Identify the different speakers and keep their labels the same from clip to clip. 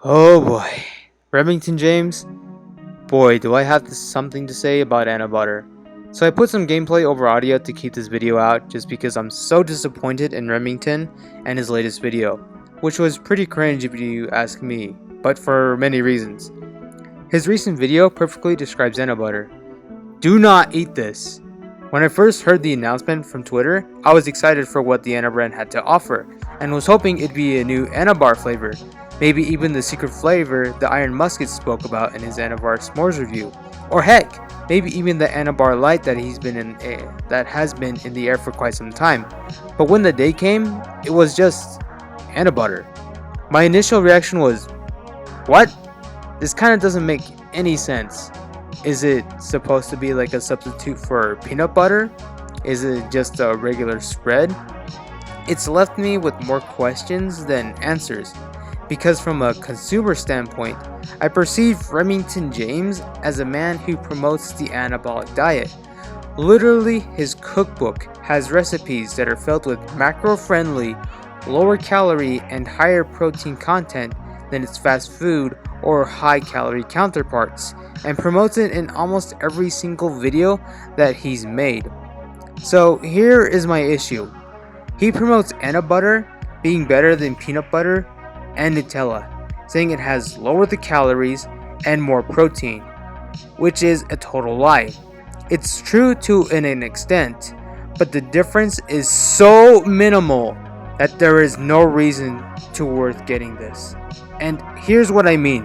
Speaker 1: Oh boy. Remington James? Boy, do I have something to say about Anabutter. So I put some gameplay over audio to keep this video out just because I'm so disappointed in Remington and his latest video, which was pretty cringe if you ask me, but for many reasons. His recent video perfectly describes Anabutter. Do not eat this. When I first heard the announcement from Twitter, I was excited for what the Ana brand had to offer, and was hoping it'd be a new Anabar flavor, maybe even the secret flavor the Iron Musket spoke about in his Anabar S'mores review, or heck, maybe even the Anabar Light that has been in the air for quite some time. But when the day came, it was just Anabutter. My initial reaction was, what? This kind of doesn't make any sense. Is it supposed to be like a substitute for peanut butter? Is it just a regular spread? It's left me with more questions than answers, because from a consumer standpoint, I perceive Remington James as a man who promotes the anabolic diet. Literally, his cookbook has recipes that are filled with macro-friendly, lower calorie and higher protein content than its fast food or high calorie counterparts, and promotes it in almost every single video that he's made. So here is my issue. He promotes Anabutter being better than peanut butter and Nutella, saying it has lower the calories and more protein, which is a total lie. It's true to an extent, but the difference is so minimal that there is no reason to worth getting this. And here's what I mean.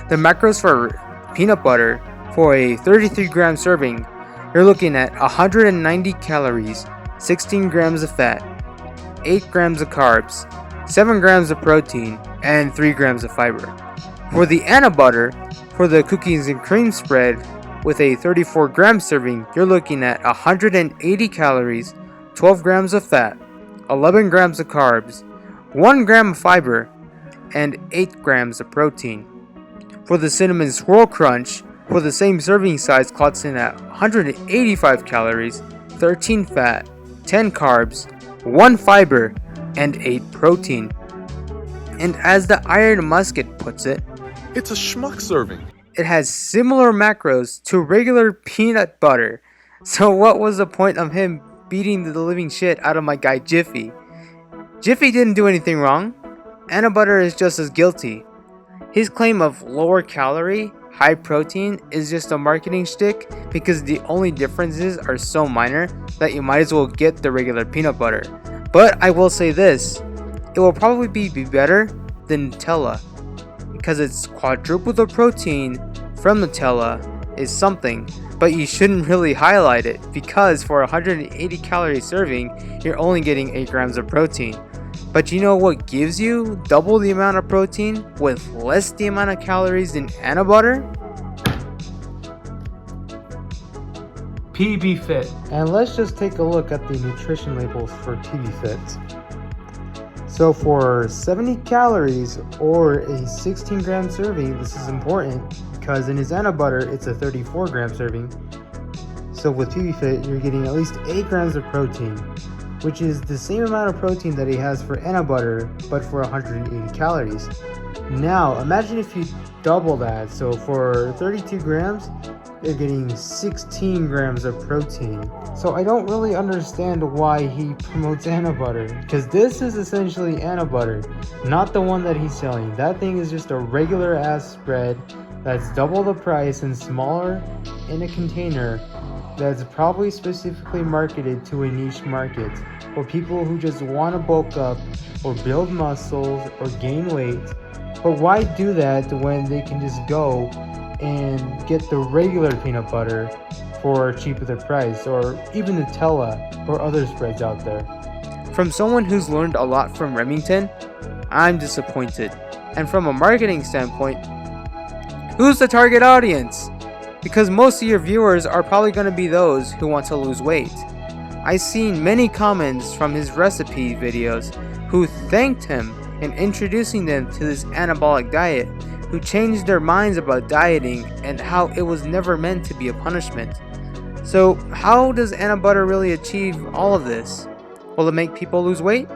Speaker 1: The macros for peanut butter for a 33 gram serving, you're looking at 190 calories, 16 grams of fat, 8 grams of carbs, 7 grams of protein, and 3 grams of fiber. For the Anabutter, for the cookies and cream spread with a 34 gram serving, you're looking at 180 calories, 12 grams of fat, 11 grams of carbs, 1 gram of fiber, and 8 grams of protein. For the cinnamon swirl crunch, for the same serving size, clocks in at 185 calories, 13 fat, 10 carbs, 1 fiber, and 8 protein. And as the Iron Musket puts it,
Speaker 2: it's a schmuck serving.
Speaker 1: It has similar macros to regular peanut butter. So what was the point of him beating the living shit out of my guy Jiffy? Jiffy didn't do anything wrong. Anabutter is just as guilty. His claim of lower calorie, high protein is just a marketing shtick because the only differences are so minor that you might as well get the regular peanut butter. But I will say this, it will probably be better than Nutella because it's quadruple the protein from Nutella is something, but you shouldn't really highlight it because for a 180 calorie serving, you're only getting 8 grams of protein. But you know what gives you double the amount of protein with less the amount of calories than Anabutter? PB Fit. And let's just take a look at the nutrition labels for PB Fit. So for 70 calories or a 16 gram serving, this is important because in his Anabutter it's a 34 gram serving. So with PB Fit, you're getting at least 8 grams of protein, which is the same amount of protein that he has for Anabutter, but for 180 calories. Now, imagine if you double that. So for 32 grams, you're getting 16 grams of protein. So I don't really understand why he promotes Anabutter, because this is essentially Anabutter, not the one that he's selling. That thing is just a regular ass spread that's double the price and smaller in a container, that's probably specifically marketed to a niche market for people who just want to bulk up or build muscles or gain weight. But why do that when they can just go and get the regular peanut butter for a cheaper price, or even Nutella or other spreads out there? From someone who's learned a lot from Remington, I'm disappointed. And from a marketing standpoint, who's the target audience? Because most of your viewers are probably going to be those who want to lose weight. I've seen many comments from his recipe videos who thanked him in introducing them to this anabolic diet, who changed their minds about dieting and how it was never meant to be a punishment. So how does Anabutter really achieve all of this? Will it make people lose weight?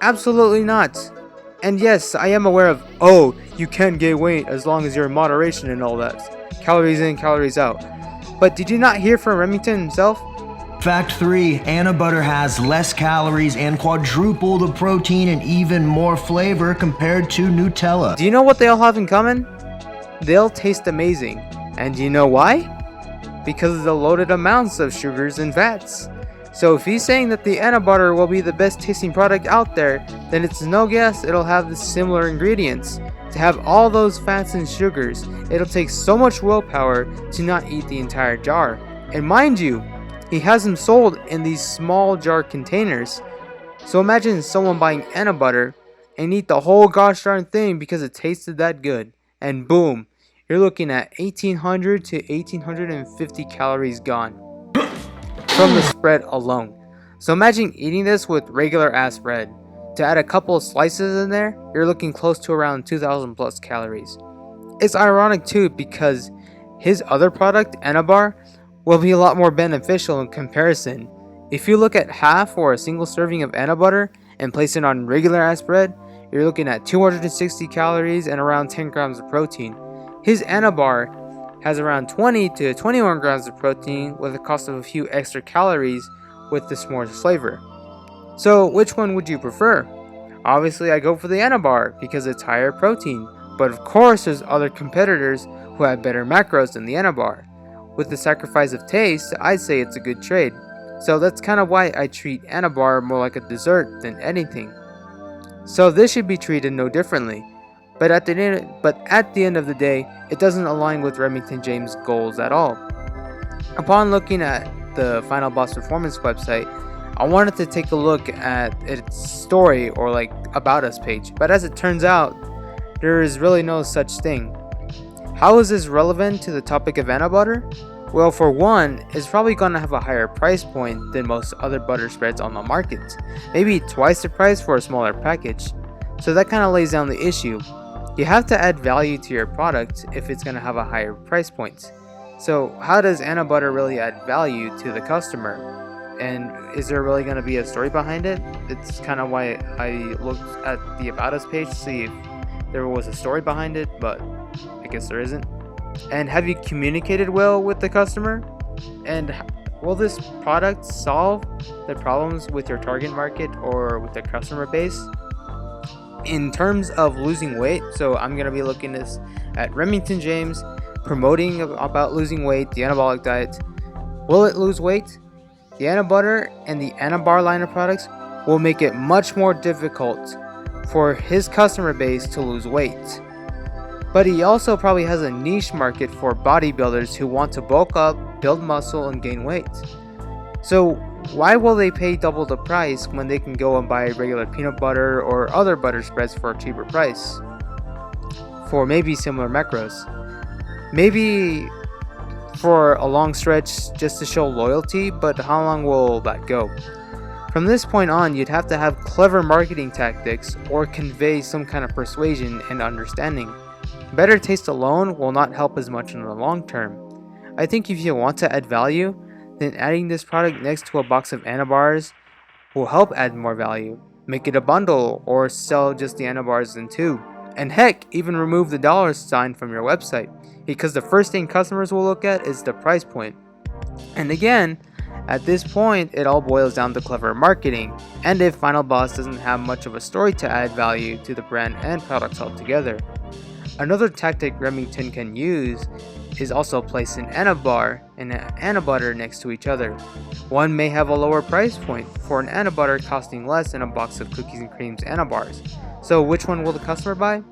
Speaker 1: Absolutely not. And yes, I am aware of, oh, you can gain weight as long as you're in moderation and all that. Calories in, calories out. But did you not hear from Remington himself?
Speaker 3: Fact 3, Anabutter has less calories and quadruple the protein and even more flavor compared to Nutella.
Speaker 1: Do you know what they all have in common? They'll taste amazing. And do you know why? Because of the loaded amounts of sugars and fats. So if he's saying that the Anabutter will be the best tasting product out there, then it's no guess it'll have the similar ingredients. To have all those fats and sugars, it'll take so much willpower to not eat the entire jar. And mind you, he has them sold in these small jar containers. So imagine someone buying Anabutter and eat the whole gosh darn thing because it tasted that good. And boom, you're looking at 1800 to 1850 calories gone from the spread alone. So imagine eating this with regular ass bread. To add a couple of slices in there, you're looking close to around 2000 plus calories. It's ironic too because his other product, Anabar, will be a lot more beneficial in comparison. If you look at half or a single serving of Anabutter and place it on regular ass bread, you're looking at 260 calories and around 10 grams of protein. His Anabar has around 20 to 21 grams of protein with the cost of a few extra calories with the s'mores flavor. So which one would you prefer? Obviously I go for the Anabar because it's higher protein, but of course there's other competitors who have better macros than the Anabar. With the sacrifice of taste, I'd say it's a good trade. So that's kind of why I treat Anabar more like a dessert than anything. So this should be treated no differently. But at the end of the day, it doesn't align with Remington James' goals at all. Upon looking at the Final Boss Performance website, I wanted to take a look at its story or like About Us page, but as it turns out, there is really no such thing. How is this relevant to the topic of Anabutter? Well, for one, it's probably going to have a higher price point than most other butter spreads on the market, maybe twice the price for a smaller package. So that kind of lays down the issue. You have to add value to your product if it's going to have a higher price point. So how does Anabutter really add value to the customer? And is there really going to be a story behind it? It's kind of why I looked at the About Us page to see if there was a story behind it, but I guess there isn't. And have you communicated well with the customer? And will this product solve the problems with your target market or with the customer base? In terms of losing weight, so I'm going to be looking at Remington James promoting about losing weight, the anabolic diet. Will it lose weight? The Anabutter and the Anabar line of products will make it much more difficult for his customer base to lose weight. But he also probably has a niche market for bodybuilders who want to bulk up, build muscle, and gain weight. So why will they pay double the price when they can go and buy regular peanut butter or other butter spreads for a cheaper price? For maybe similar macros. Maybe for a long stretch just to show loyalty, but how long will that go? From this point on, you'd have to have clever marketing tactics or convey some kind of persuasion and understanding. Better taste alone will not help as much in the long term. I think if you want to add value, then adding this product next to a box of Anabars will help add more value. Make it a bundle or sell just the Anabars in two. And heck, even remove the dollar sign from your website, because the first thing customers will look at is the price point. And again, at this point, it all boils down to clever marketing, and if Final Boss doesn't have much of a story to add value to the brand and products altogether. Another tactic Remington can use is also place an Anabar and an Anabutter next to each other. One may have a lower price point, for an Anabutter costing less than a box of cookies and creams Anabars. So which one will the customer buy?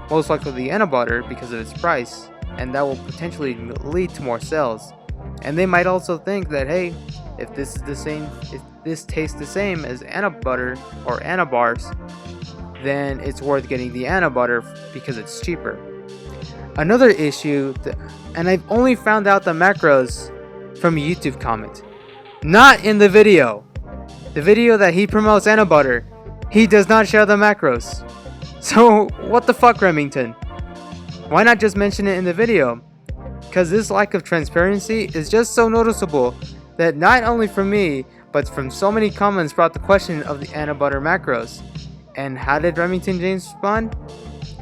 Speaker 1: Most likely the Anabutter because of its price, and that will potentially lead to more sales. And they might also think that, hey, if this tastes the same as Anabutter or Anabars, then it's worth getting the Anabutter because it's cheaper. Another issue, and I've only found out the macros from a YouTube comment, not in the video. The video that he promotes Anabutter, he does not share the macros. So what the fuck, Remington? Why not just mention it in the video? Because this lack of transparency is just so noticeable that not only from me, but from so many comments brought the question of the Anabutter macros. And how did Remington James respond?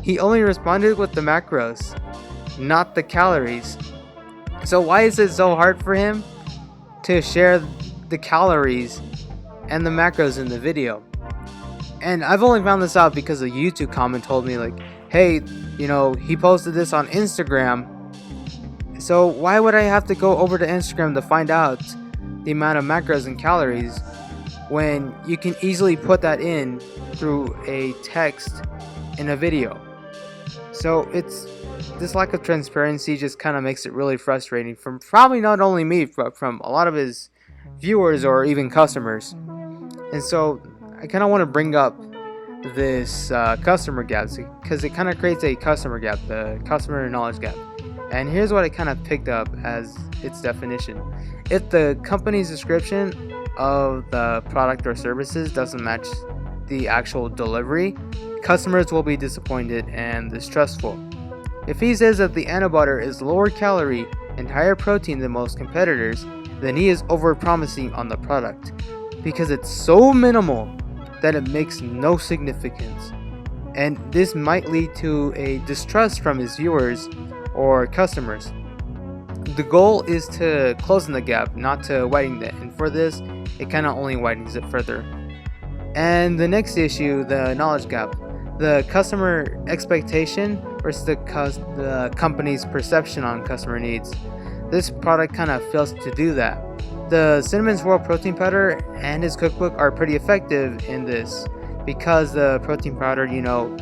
Speaker 1: He only responded with the macros, not the calories. So why is it so hard for him to share the calories and the macros in the video? And I've only found this out because a YouTube comment told me, like, hey, he posted this on Instagram. So why would I have to go over to Instagram to find out the amount of macros and calories when you can easily put that in through a text in a video? So it's this lack of transparency just kind of makes it really frustrating from probably not only me, but from a lot of his viewers or even customers. And so I kind of want to bring up this customer gap because it kind of creates a customer gap, the customer knowledge gap. And here's what I kind of picked up as its definition. If the company's description of the product or services doesn't match the actual delivery, customers will be disappointed and distrustful. If he says that the Anabutter is lower calorie and higher protein than most competitors, then he is over-promising on the product because it's so minimal that it makes no significance. And this might lead to a distrust from his viewers or customers. The goal is to close the gap, not to widen it, and for this, it kind of only widens it further. And the next issue, the knowledge gap, the customer expectation versus the company's perception on customer needs. This product kind of fails to do that. The Cinnamon Swirl protein powder and his cookbook are pretty effective in this because the protein powder,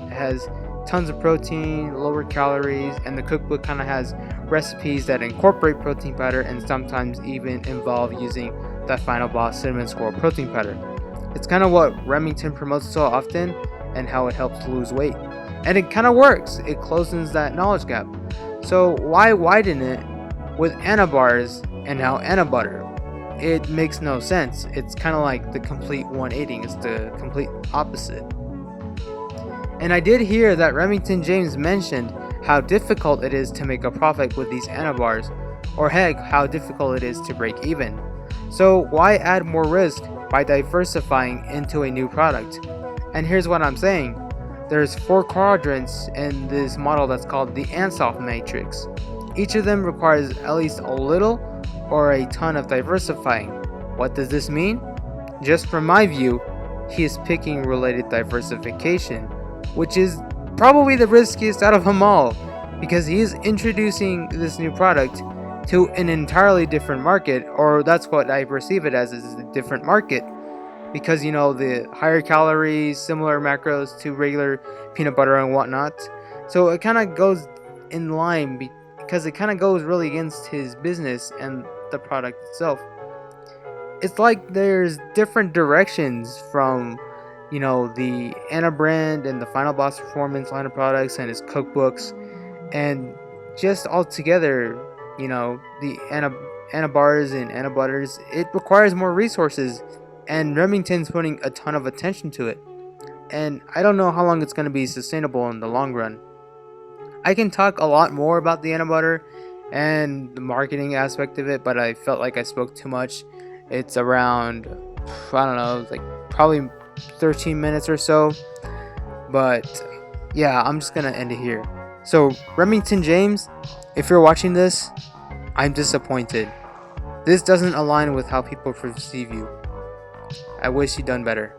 Speaker 1: has tons of protein, lower calories, and the cookbook kind of has recipes that incorporate protein powder and sometimes even involve using that final boss Cinnamon Swirl protein powder. It's kind of what Remington promotes so often and how it helps lose weight. And it kind of works. It closes that knowledge gap. So why widen it with Anabars and now Anabutter? It makes no sense. It's kind of like the complete 180. It's the complete opposite. And I did hear that Remington James mentioned how difficult it is to make a profit with these Anabars, or heck, how difficult it is to break even. So why add more risk by diversifying into a new product? And here's what I'm saying. There's 4 quadrants in this model that's called the Ansoff matrix. Each of them requires at least a little or a ton of diversifying. What does this mean? Just from my view, he is picking related diversification, which is probably the riskiest out of them all, because he is introducing this new product to an entirely different market, or that's what I perceive it as, is a different market, because the higher calories, similar macros to regular peanut butter and whatnot. So it kind of goes in line because it kind of goes really against his business and the product itself. It's like there's different directions from the Anna brand and the Final Boss Performance line of products and his cookbooks, and just all together, the Anna bars and Anabutters, it requires more resources, and Remington's putting a ton of attention to it. And I don't know how long it's going to be sustainable in the long run. I can talk a lot more about the Anabutter and the marketing aspect of it, but I felt like I spoke too much. It's around, I don't know, like probably 13 minutes or so. But yeah, I'm just gonna end it here. So Remington James, if you're watching this, I'm disappointed. This doesn't align with how people perceive you. I wish you'd done better.